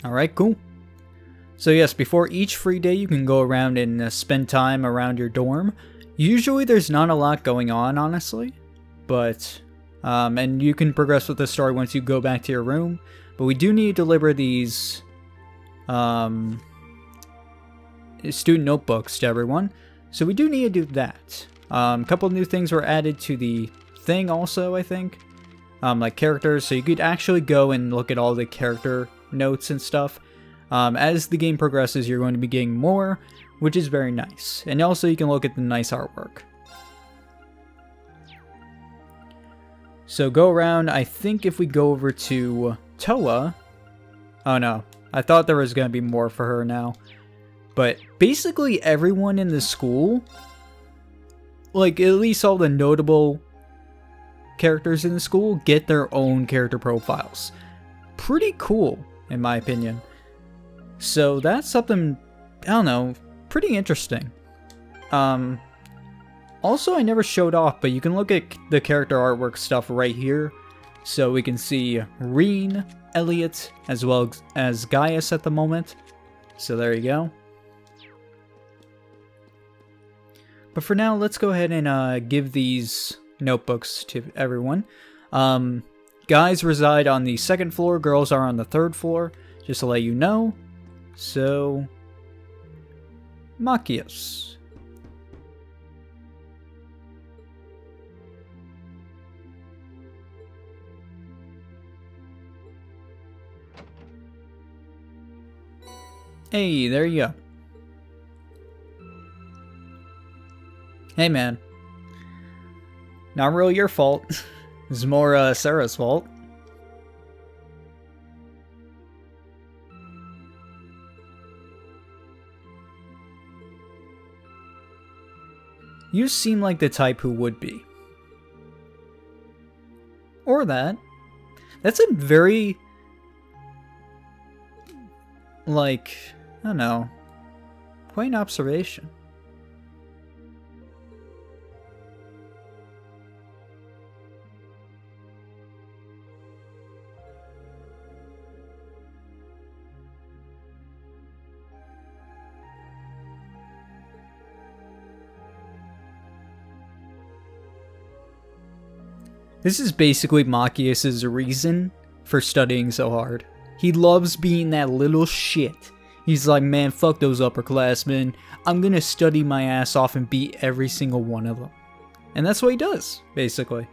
Alright, cool. So yes, before each free day you can go around and spend time around your dorm. Usually there's not a lot going on, honestly. But, and you can progress with the story once you go back to your room. But we do need to deliver these, student notebooks to everyone. So we do need to do that. A couple new things were added to the thing also, I think. Like characters, so you could actually go and look at all the character notes and stuff. As the game progresses, you're going to be getting more, which is very nice. And also you can look at the nice artwork. So go around, I think if we go over to Toa... Oh no, I thought there was going to be more for her now. But basically everyone in the school, like at least all the notable characters in the school, get their own character profiles. Pretty cool, in my opinion. So that's something, I don't know, pretty interesting. Also, I never showed off, but you can look at the character artwork stuff right here. So we can see Rean, Elliot, as well as Gaius at the moment. So there you go. But for now, let's go ahead and give these notebooks to everyone. Guys reside on the 2nd floor, girls are on the 3rd floor, just to let you know. So, Machias. Hey, there you go. Hey man. Not really your fault. It's more Sarah's fault. You seem like the type who would be. Or that. That's a very... like... I don't know. Quite an observation. This is basically Machias' reason for studying so hard. He loves being that little shit. He's like, man, fuck those upperclassmen. I'm gonna study my ass off and beat every single one of them. And that's what he does, basically.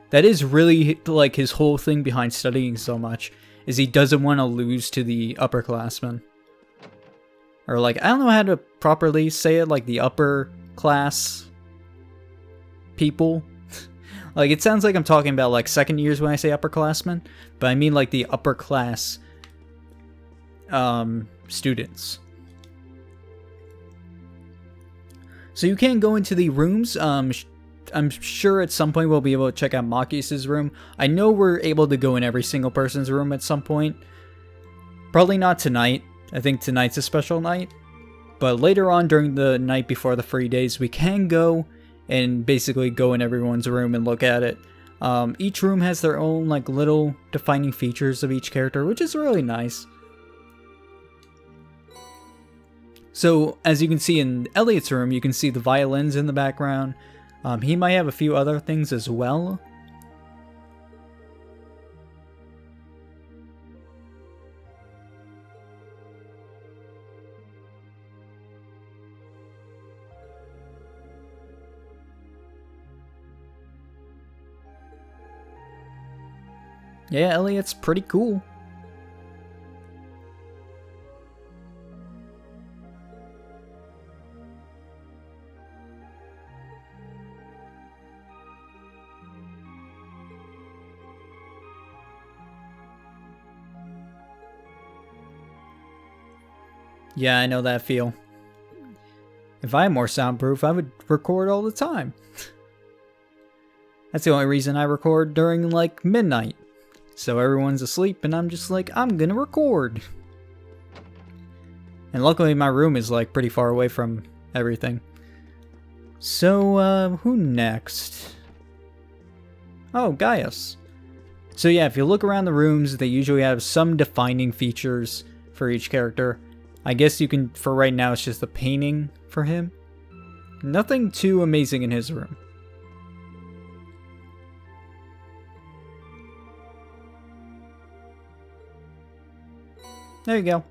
That is really, like, his whole thing behind studying so much, is he doesn't want to lose to the upperclassmen. Or, like, I don't know how to properly say it, like, the upper class people. Like, it sounds like I'm talking about, like, second years when I say upperclassmen, but I mean, like, the upper class students. So you can go into the rooms. I'm sure at some point we'll be able to check out Machias' room. I know we're able to go in every single person's room at some point. Probably not tonight. I think tonight's a special night. But later on during the night before the free days, we can go and basically go in everyone's room and look at it. Each room has their own, like, little defining features of each character, which is really nice. So, as you can see in Elliot's room, you can see the violins in the background. He might have a few other things as well. Yeah, Elliot's pretty cool. Yeah, I know that feel. If I had more soundproof, I would record all the time. That's the only reason I record during, like, midnight. So everyone's asleep and I'm just like, I'm gonna record. And luckily my room is like pretty far away from everything. So, who next? Oh, Gaius. So yeah, if you look around the rooms, they usually have some defining features for each character. I guess you can, for right now, it's just the painting for him. Nothing too amazing in his room. There you go.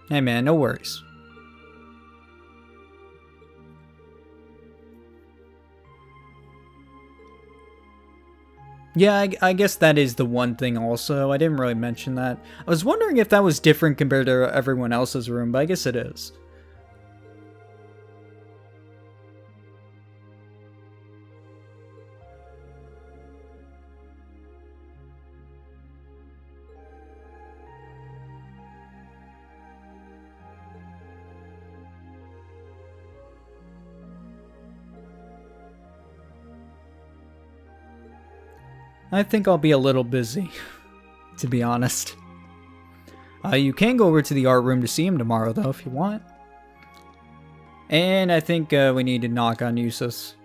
Hey man, no worries. Yeah, I guess that is the one thing also. I didn't really mention that. I was wondering if that was different compared to everyone else's room, but I guess it is. I think I'll be a little busy, to be honest. You can go over to the art room to see him tomorrow, though, if you want. And I think we need to knock on Eustace.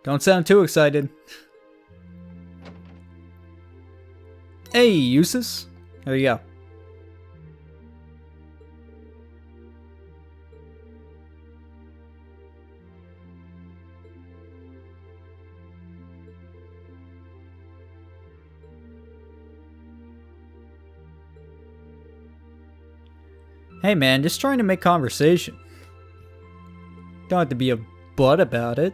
Don't sound too excited. Hey, Eustace. There you go. Hey man, just trying to make conversation. Don't have to be a butt about it.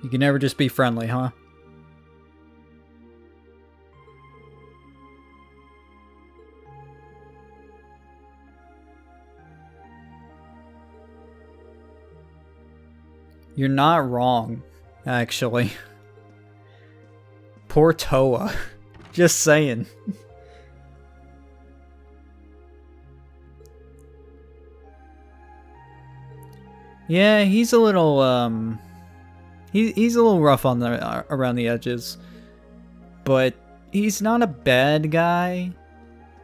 You can never just be friendly, huh? You're not wrong, actually. Poor Toa. Just saying. Yeah, he's a little, he's a little rough on the around the edges. But he's not a bad guy.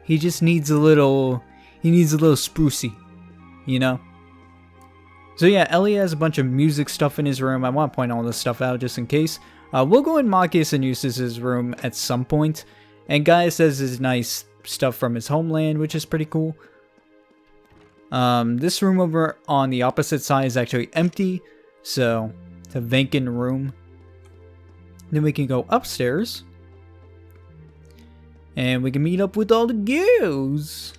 He just needs a little, sprucey, you know? So yeah, Ellie has a bunch of music stuff in his room. I want to point all this stuff out just in case. We'll go in Machias and Eustace's room at some point. And Gaius has his nice stuff from his homeland, which is pretty cool. This room over on the opposite side is actually empty. So, it's a vacant room. Then we can go upstairs. And we can meet up with all the girls.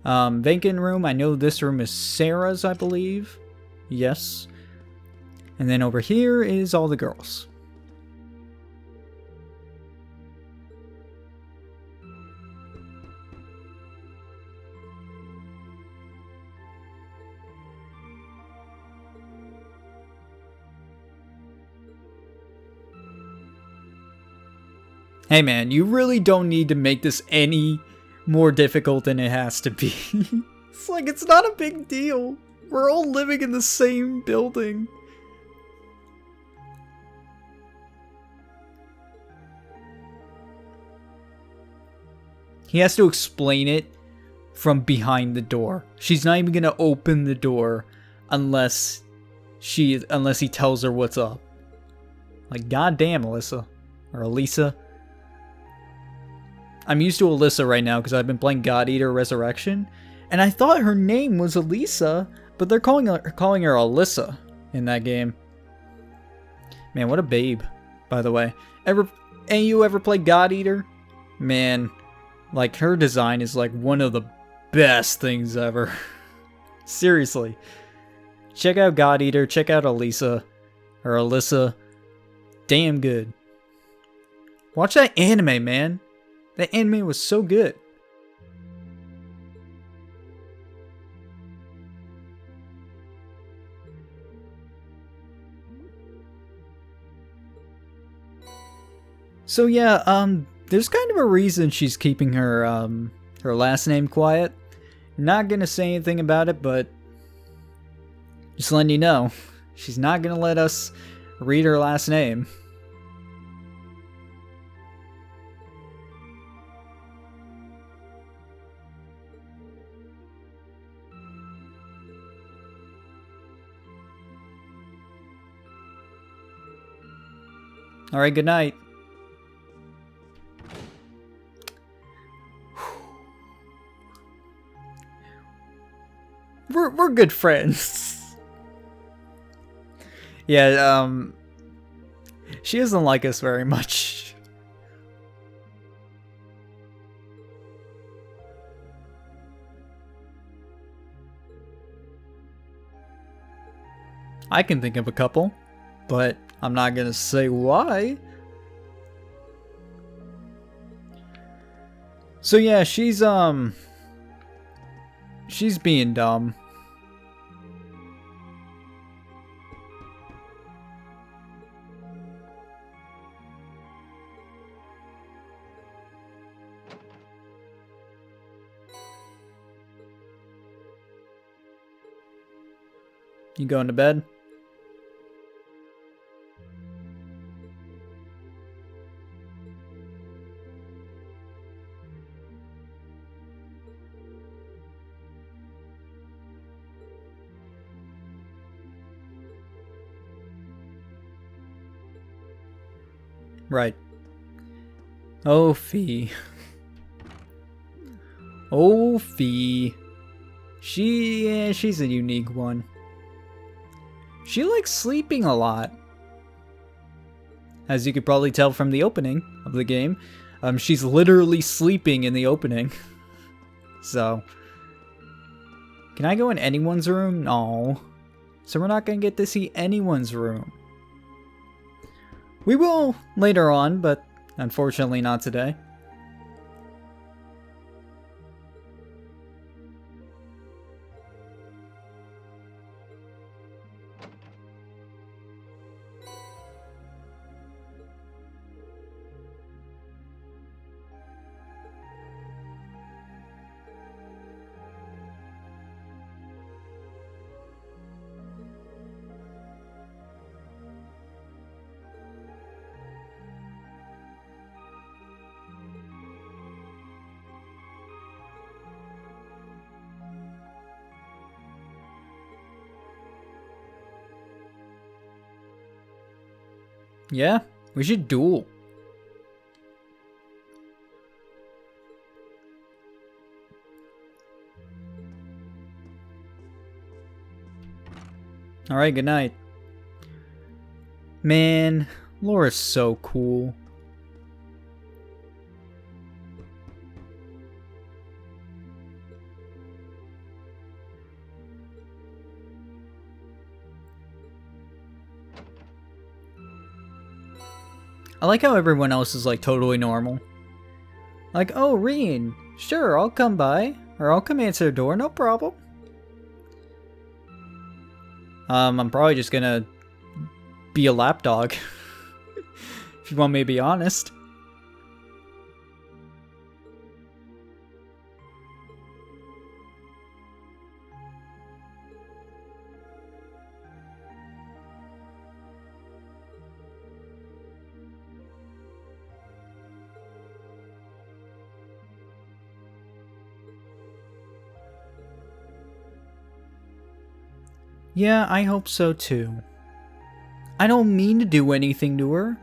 Vacant room. I know this room is Sarah's, I believe. Yes. And then over here is all the girls. Hey man, you really don't need to make this any more difficult than it has to be. It's like, it's not a big deal. We're all living in the same building. He has to explain it from behind the door. She's not even gonna open the door unless he tells her what's up. Like, goddamn, Alyssa. Or Elisa. I'm used to Alyssa right now because I've been playing God Eater Resurrection, and I thought her name was Elisa, but they're calling her Alyssa in that game. Man, what a babe, by the way. Any of you ever play God Eater? Man, like, her design is like one of the best things ever. Seriously. Check out God Eater, check out Elisa, or Alyssa. Damn good. Watch that anime, man. That anime was so good. So yeah, there's kind of a reason she's keeping her, her last name quiet. Not gonna say anything about it, but just letting you know, she's not gonna let us read her last name. Alright, good night. We're good friends. Yeah, she doesn't like us very much. I can think of a couple, but I'm not gonna say why. So yeah, she's being dumb. You going to bed? Right. Oh, Fee. Oh, Fee. She's a unique one. She likes sleeping a lot. As you could probably tell from the opening of the game, she's literally sleeping in the opening. So, can I go in anyone's room? No. So we're not gonna get to see anyone's room. We will later on, but unfortunately not today. Yeah, we should duel. Alright, good night. Man, Laura's so cool. I like how everyone else is like totally normal. Like, oh, Rean, sure, I'll come by. Or I'll come answer the door, no problem. I'm probably just gonna be a lapdog. If you want me to be honest. Yeah, I hope so too. I don't mean to do anything to her.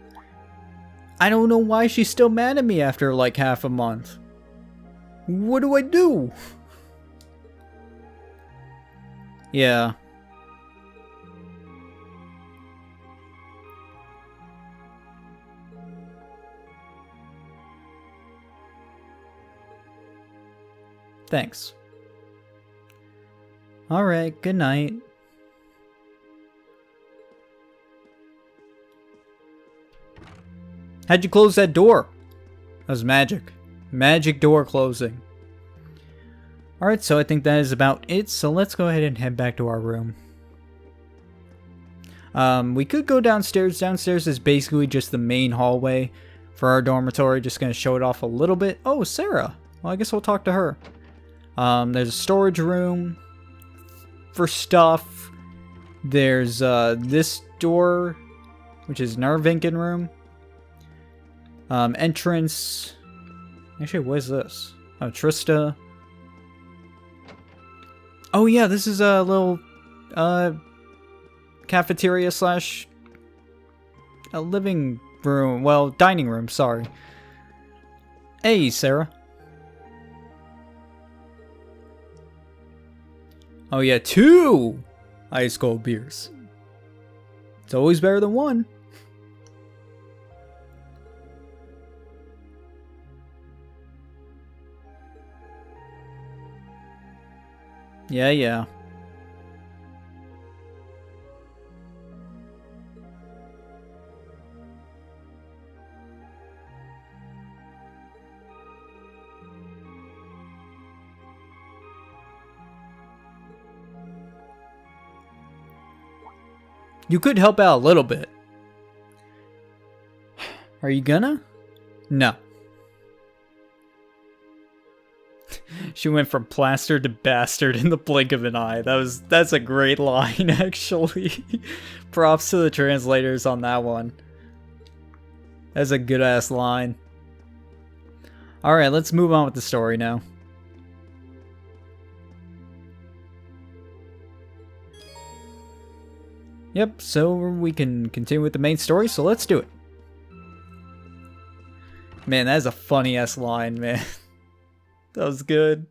I don't know why she's still mad at me after like half a month. What do I do? Yeah. Thanks. Alright, good night. How'd you close that door? That was magic. Magic door closing. Alright, so I think that is about it. So let's go ahead and head back to our room. We could go downstairs. Downstairs is basically just the main hallway for our dormitory. Just going to show it off a little bit. Oh, Sarah. Well, I guess we'll talk to her. There's a storage room for stuff. There's this door, which is an Irvinkin room. Entrance. Actually, what is this? Oh, Trista. Oh yeah, this is a little cafeteria slash a living room. Well, dining room, sorry. Hey, Sarah. Oh yeah, 2 ice cold beers. It's always better than 1. Yeah. You could help out a little bit. Are you gonna? No. She went from plaster to bastard in the blink of an eye. That's a great line, actually. Props to the translators on that one. That's a good ass line. Alright, let's move on with the story now. Yep, so we can continue with the main story, so let's do it. Man, that is a funny ass line, man. That was good.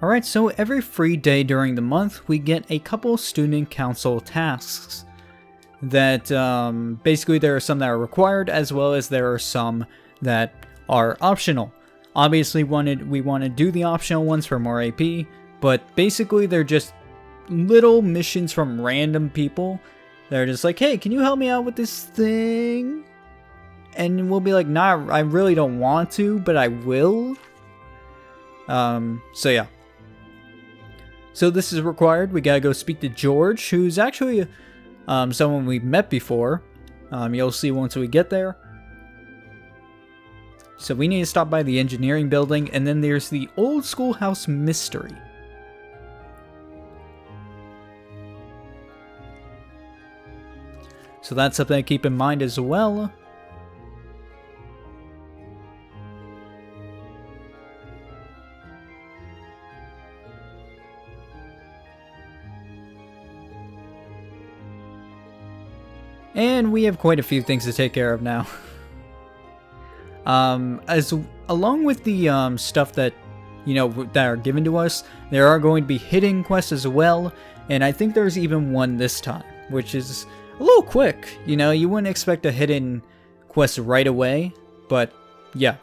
Alright, so every free day during the month, we get a couple student council tasks. That, basically there are some that are required, as well as there are some that are optional. Obviously, we want to do the optional ones for more AP, but basically they're just little missions from random people. They're just like, hey, can you help me out with this thing? And we'll be like, nah, I really don't want to, but I will. So yeah. So this is required. We gotta go speak to George, who's actually someone we've met before. You'll see once we get there. So we need to stop by the engineering building, and then there's the old schoolhouse mystery. So that's something to keep in mind as well. And we have quite a few things to take care of now. Along with the stuff that, you know, that are given to us, there are going to be hidden quests as well, and I think there's even one this time, which is a little quick. You know, you wouldn't expect a hidden quest right away, but yeah.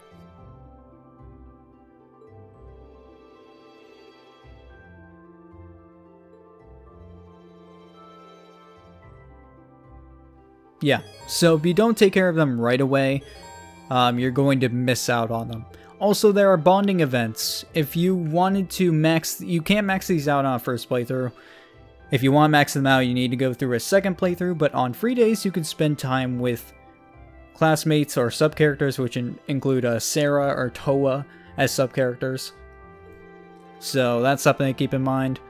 Yeah, so if you don't take care of them right away, you're going to miss out on them. Also, there are bonding events. If you wanted to max, you can't max these out on a first playthrough. If you want to max them out, you need to go through a second playthrough, but on free days, you can spend time with classmates or sub-characters, which include Sarah or Toa as sub-characters. So that's something to keep in mind.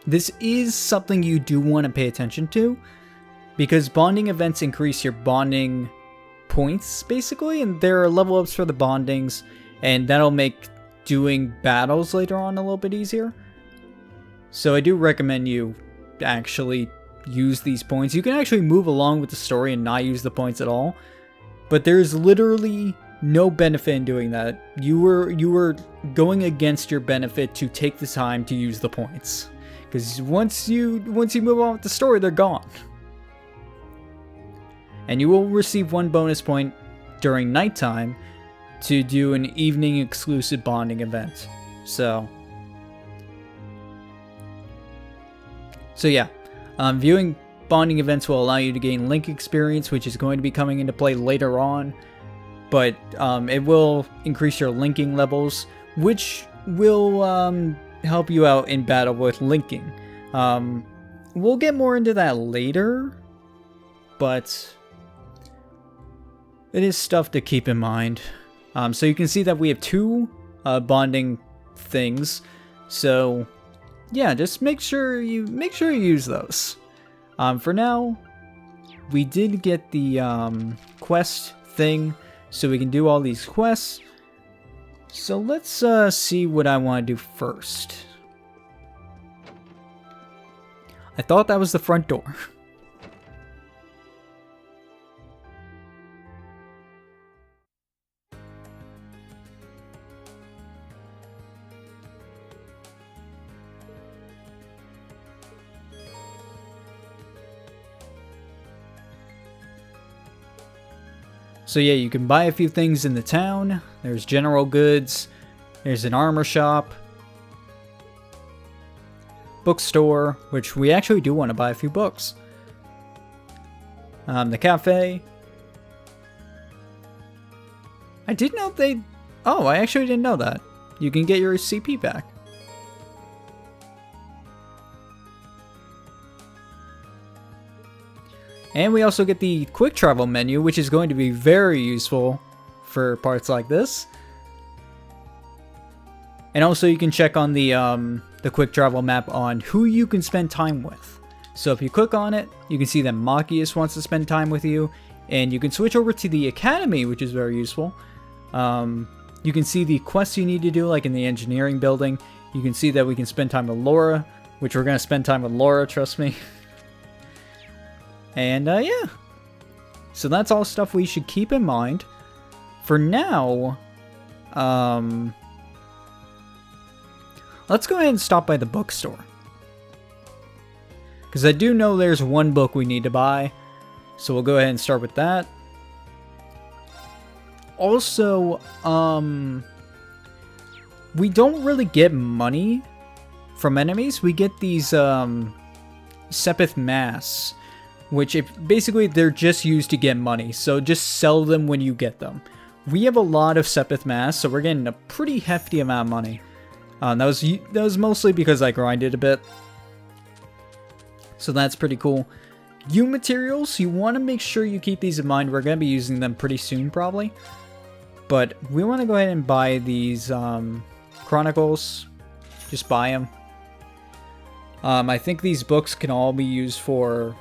This is something you do want to pay attention to, because bonding events increase your bonding points, basically, and there are level ups for the bondings, and that'll make doing battles later on a little bit easier. So I do recommend you actually use these points. You can actually move along with the story and not use the points at all, but there's literally no benefit in doing that. You were going against your benefit to take the time to use the points, because once you move on with the story, they're gone. And you will receive 1 bonus point during nighttime to do an evening exclusive bonding event. So yeah, viewing bonding events will allow you to gain link experience, which is going to be coming into play later on. But it will increase your linking levels, which will help you out in battle with linking. We'll get more into that later, but it is stuff to keep in mind. So you can see that we have 2 bonding things. So yeah, just make sure you use those. For now, we did get the quest thing, so we can do all these quests. So let's see what I want to do first. I thought that was the front door. So yeah, you can buy a few things in the town. There's general goods. There's an armor shop. Bookstore, which we actually do want to buy a few books. The cafe. I did know they... Oh, I actually didn't know that. You can get your CP back. And we also get the quick travel menu, which is going to be very useful for parts like this. And also you can check on the quick travel map on who you can spend time with. So if you click on it, you can see that Machias wants to spend time with you. And you can switch over to the academy, which is very useful. You can see the quests you need to do, like in the engineering building. You can see that we can spend time with Laura, which we're going to spend time with Laura, trust me. And yeah, so that's all stuff we should keep in mind. For now, let's go ahead and stop by the bookstore. Because I do know there's 1 book we need to buy, so we'll go ahead and start with that. Also, we don't really get money from enemies. We get these Sepith Mass, which basically they're just used to get money, so just sell them when you get them. We have a lot of Sepith Mass, so we're getting a pretty hefty amount of money. That was mostly because I grinded a bit, so that's pretty cool. U materials, you want to make sure you keep these in mind. We're going to be using them pretty soon, probably. But we want to go ahead and buy these Chronicles. Just buy them. I think these books can all be used for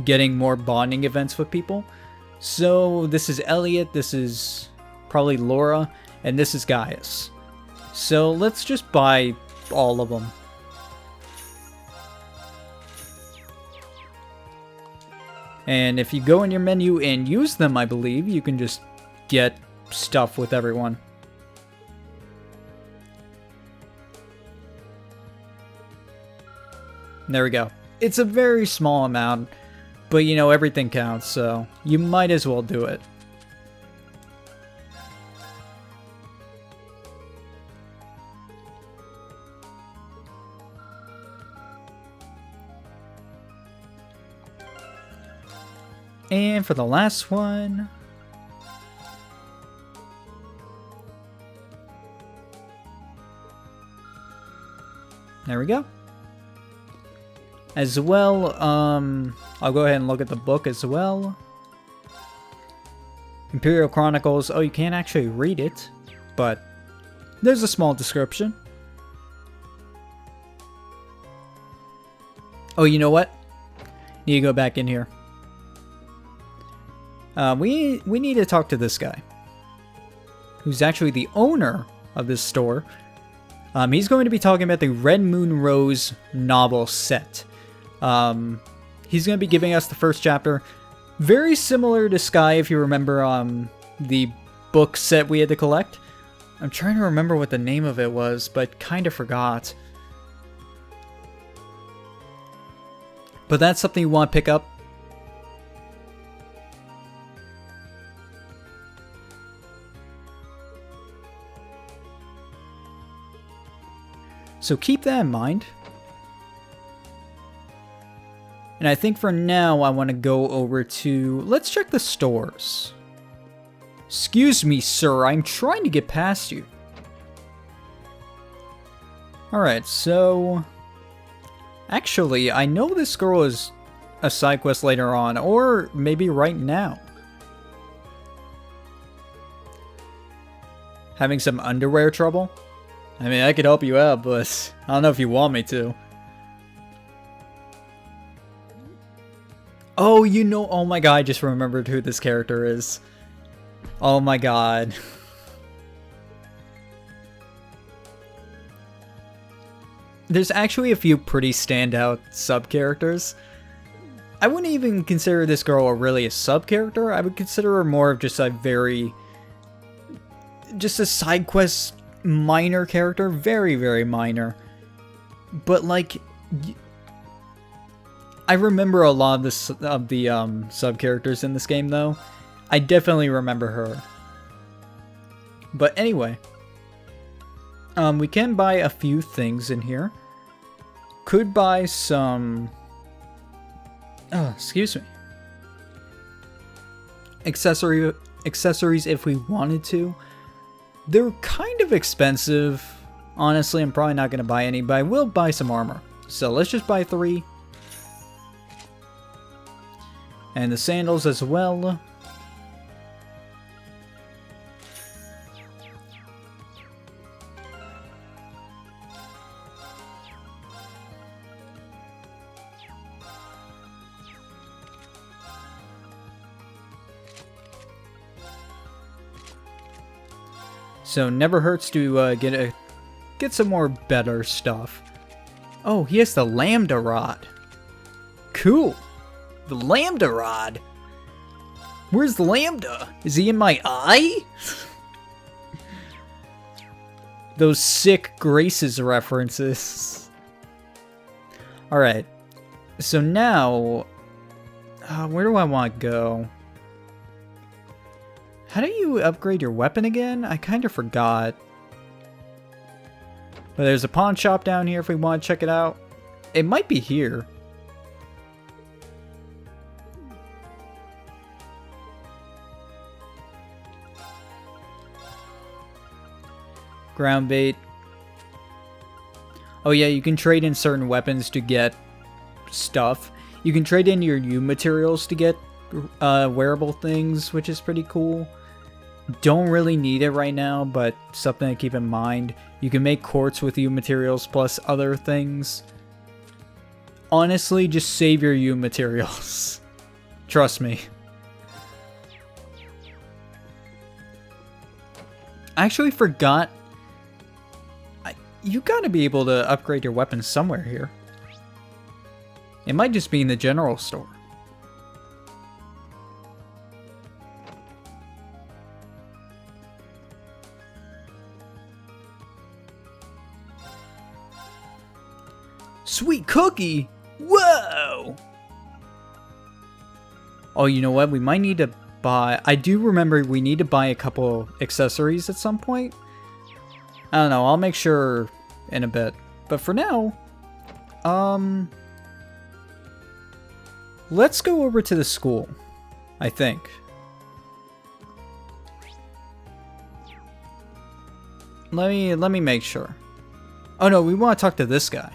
getting more bonding events with people. So this is Elliot, this is probably Laura, and this is Gaius. So let's just buy all of them. And if you go in your menu and use them, I believe, you can just get stuff with everyone. There we go. It's a very small amount, but you know, everything counts, so you might as well do it. And for the last one, there we go. As well, I'll go ahead and look at the book as well. Imperial Chronicles. Oh, you can't actually read it, but there's a small description. Oh, you know what? Need to go back in here. We need to talk to this guy, who's actually the owner of this store. He's going to be talking about the Red Moon Rose novel set. He's going to be giving us the first chapter. Very similar to Sky, if you remember the book set we had to collect. I'm trying to remember what the name of it was, but kind of forgot. But that's something you want to pick up. So keep that in mind. And I think for now I want to go over to... Let's check the stores. Excuse me, sir. I'm trying to get past you. Alright, so... Actually, I know this girl is a side quest later on, or maybe right now. Having some underwear trouble? I mean, I could help you out, but I don't know if you want me to. Oh, you know, oh my god, I just remembered who this character is. Oh my god. There's actually a few pretty standout sub-characters. I wouldn't even consider this girl really a sub-character. I would consider her more of just a just a side quest minor character. Very, very minor. But like... I remember a lot of the sub-characters in this game, though. I definitely remember her. But anyway. We can buy a few things in here. Could buy some... Oh, excuse me. Accessories if we wanted to. They're kind of expensive. Honestly, I'm probably not going to buy any, but I will buy some armor. So let's just buy 3. And the sandals as well. So never hurts to get some more better stuff. Oh, he has the Lambda Rod. Cool. The Lambda Rod? Where's the Lambda? Is he in my eye? Those sick Graces references. Alright. So now... where do I want to go? How do you upgrade your weapon again? I kind of forgot. But there's a pawn shop down here if we want to check it out. It might be here. Ground bait. Oh yeah, you can trade in certain weapons to get stuff. You can trade in your U materials to get wearable things, which is pretty cool. Don't really need it right now, but something to keep in mind. You can make quartz with U materials plus other things. Honestly, just save your U materials. Trust me. I actually forgot. You gotta be able to upgrade your weapons somewhere here. It might just be in the general store. Sweet cookie! Whoa! Oh, you know what? We might need to buy... I do remember we need to buy a couple accessories at some point. I don't know. I'll make sure in a bit. But for now... let's go over to the school. I think. Let me make sure. Oh no, we want to talk to this guy.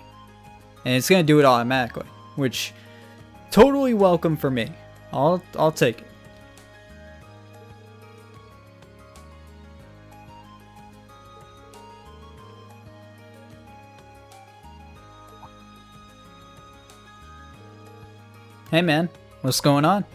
And it's going to do it automatically, which totally welcome for me. I'll take it. Hey man, what's going on?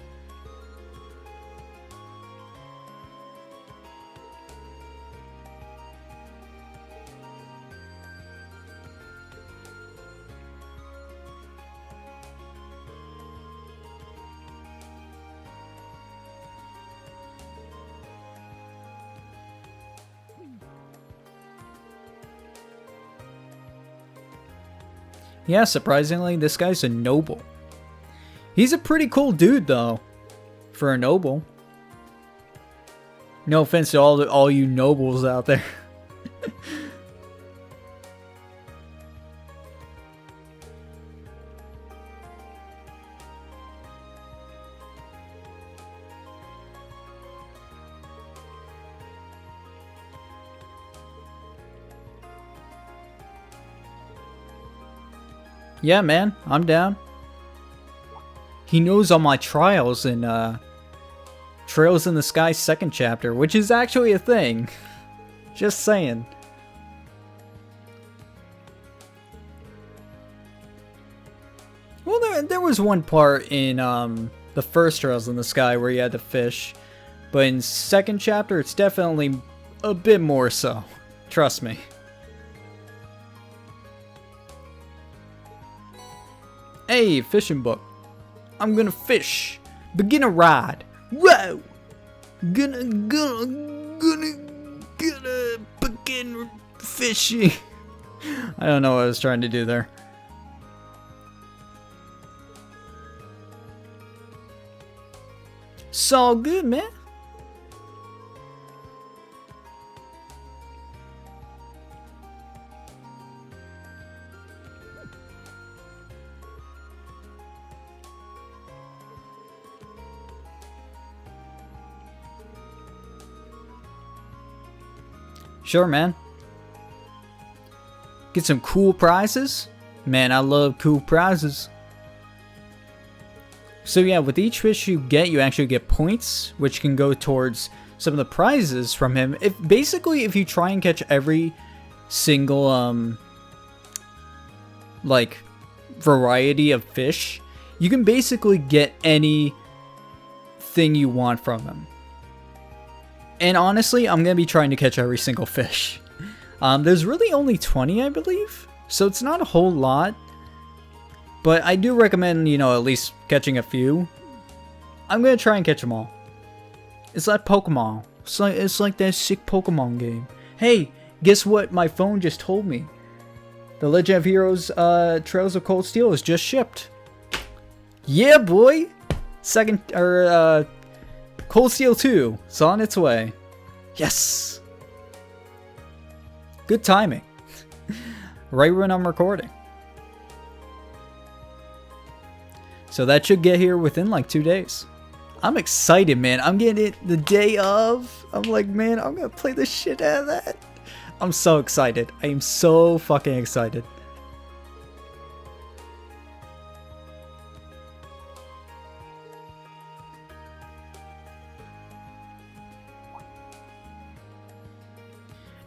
Yeah, surprisingly, this guy's a noble. He's a pretty cool dude, though, for a noble. No offense to all you nobles out there. Yeah, man, I'm down. He knows all my trials in Trails in the Sky second chapter, which is actually a thing. Just saying. Well, there was one part in the first Trails in the Sky where you had to fish, but in second chapter it's definitely a bit more so. Trust me. Hey, fishing book. I'm gonna fish. Begin a ride. Whoa! Gonna begin fishing. I don't know what I was trying to do there. It's all good, man. Sure, man. Get some cool prizes. Man, I love cool prizes. So yeah, with each fish you get, you actually get points, which can go towards some of the prizes from him. If you try and catch every single like variety of fish, you can basically get anything you want from him. And honestly, I'm going to be trying to catch every single fish. There's really only 20, I believe. So it's not a whole lot. But I do recommend, you know, at least catching a few. I'm going to try and catch them all. It's like Pokemon. It's like that sick Pokemon game. Hey, guess what my phone just told me? The Legend of Heroes Trails of Cold Steel is just shipped. Yeah, boy! Cold Steel 2 is on its way. Yes! Good timing. Right when I'm recording. So that should get here within like 2 days. I'm excited, man. I'm getting it the day of. I'm like, man, I'm gonna play the shit out of that. I'm so excited. I am so fucking excited.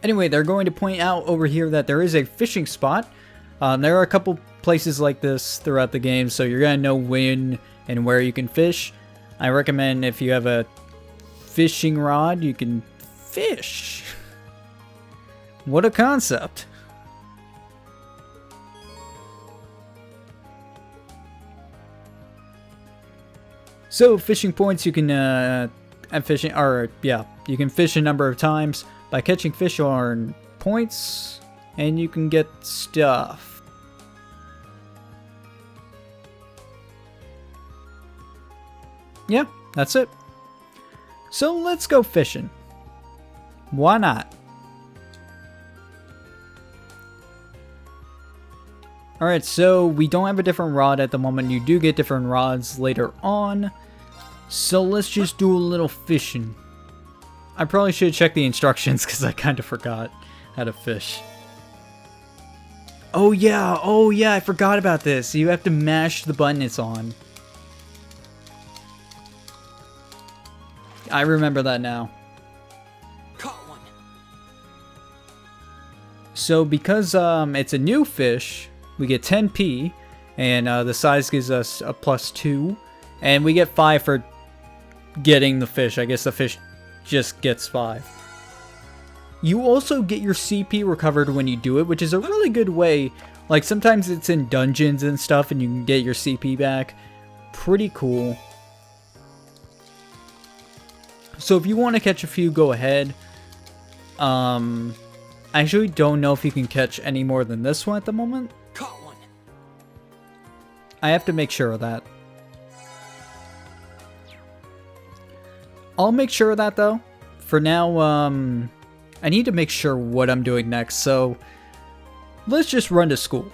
Anyway, they're going to point out over here that there is a fishing spot. There are a couple places like this throughout the game, so you're going to know when and where you can fish. I recommend if you have a fishing rod, you can fish. What a concept. So, fishing points, you can you can fish a number of times. By catching fish, you'll earn points, and you can get stuff. Yeah, that's it. So let's go fishing. Why not? Alright, so we don't have a different rod at the moment. You do get different rods later on. So let's just do a little fishing. I probably should check the instructions because I kind of forgot how to fish. Oh yeah, I forgot about this. You have to mash the button it's on. I remember that now. Caught one. So because it's a new fish, we get 10p, and the size gives us a +2, and we get 5 for getting the fish. I guess the fish just gets 5. You also get your CP recovered when you do it, which is a really good way. Like sometimes it's in dungeons and stuff and you can get your CP back. Pretty cool. So if you want to catch a few, go ahead. I actually don't know if you can catch any more than this one at the moment. Caught one. I have to make sure of that. I'll make sure of that though. For now, I need to make sure what I'm doing next, so let's just run to school.